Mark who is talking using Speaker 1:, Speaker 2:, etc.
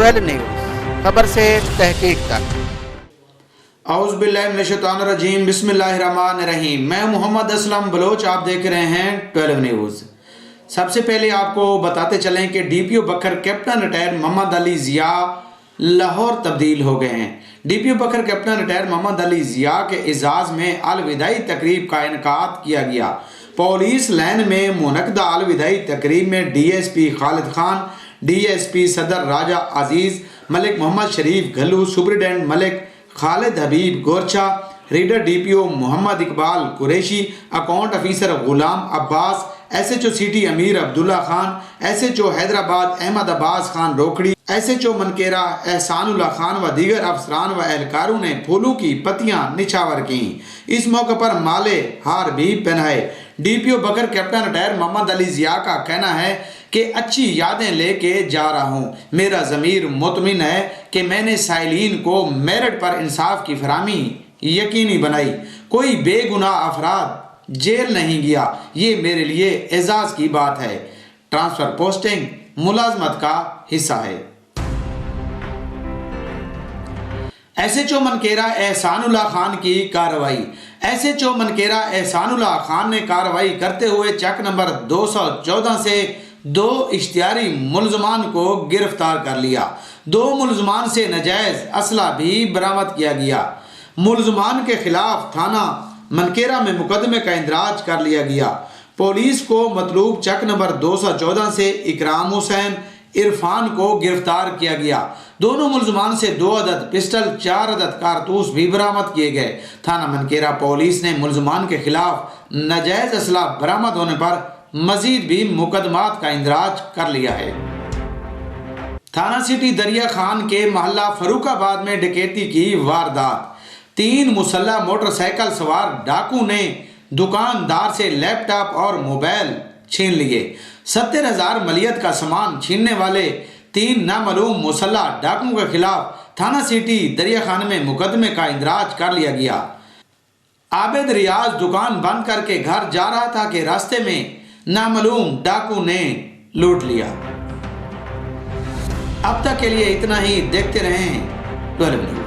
Speaker 1: 12 news, खबर से तहकीक तक।
Speaker 2: औज़ु बिल्लाहि मिनश्शैतानिर्रजीम, बिस्मिल्लाहिर्रहमानिर्रहीम। मैं मोहम्मद असलम बलोच, आप देख रहे हैं 12 न्यूज़। सबसे पहले आपको बताते चलें कि डीपीओ बकर कैप्टन रिटायर मोहम्मद अली ज़िया लाहौर तब्दील हो गए हैं। डीपीओ बकर कैप्टन रिटायर मोहम्मद अली ज़िया के एजाज़ में अलविदाई तकरीब का इनकाद किया गया। पुलिस लाइन में मुनक़दा अलविदाई तकरीब में DSP Khalid Khan, DSP Sadar Raja Aziz, Malik Mohammad Sharif Ghallu, superintendent Malik Khalid Habib Gorcha, reader DPO Mohammad Iqbal Qureshi, account officer Ghulam Abbas, SHO city Amir Abdullah Khan, SHO Hyderabad Ahmad Abbas Khan रोकड़ी, SHO मनकेरा Ehsanullah Khan व दीगर अफसरान व एहलकारों ने फूलों की पत्तियां निछावर की। इस मौके पर माले हार भी पहनाए। DPO बकर कैप्टन रिटायर मोहम्मद अली ज़िया का कहना है कि अच्छी यादें लेके जा रहा हूँ। मेरा ज़मीर मुतमिन है कि मैंने साइलीन को मेरिट पर इंसाफ की फराहमी यकीनी बनाई। कोई बेगुनाह अफराद जेल नहीं गया, ये मेरे लिए एजाज़ की बात है। ट्रांसफ़र पोस्टिंग मुलाजमत का हिस्सा है। SHO मनकेरा एहसानुल्लाह खान की कार्रवाई। SHO मनकेरा एहसानुल्लाह खान ने कार्रवाई करते हुए चक नंबर 214 से 2 इश्तिहारी मुलजमान को गिरफ्तार कर लिया। 2 मुलजमान से नाजायज असला भी बरामद किया गया। मुलजमान के खिलाफ थाना मनकेरा में मुकदमे का इंदराज कर लिया गया। पुलिस को मतलूब चक नंबर 214 से इकराम हुसैन इरफान को गिरफ्तार किया गया। दोनों मुलजमान से 2 अदद पिस्टल, 4 अदद कारतूस भी बरामद किए गए। थाना मनकेरा पुलिस ने मुलजमान के खिलाफ नाजायज असला बरामद होने पर मजीद भी मुकदमात का इंदराज कर लिया है। थाना सिटी दरिया खान के मोहल्ला फरूखाबाद में डकैती की वारदात। 3 मुसल्लह मोटरसाइकिल सवार डाकू ने दुकानदार से लैपटॉप और मोबाइल छीन लिए। 70,000 मलियत का सामान छीनने वाले 3 नामालूम मुसल्लह डाकुओं के खिलाफ थाना सिटी दरिया खान में मुकदमे का इंदराज कर लिया गया। आबिद रियाज दुकान बंद करके घर जा रहा था कि रास्ते में नामालूम डाकू ने लूट लिया। अब तक के लिए इतना ही। देखते रहें 12 न्यूज़।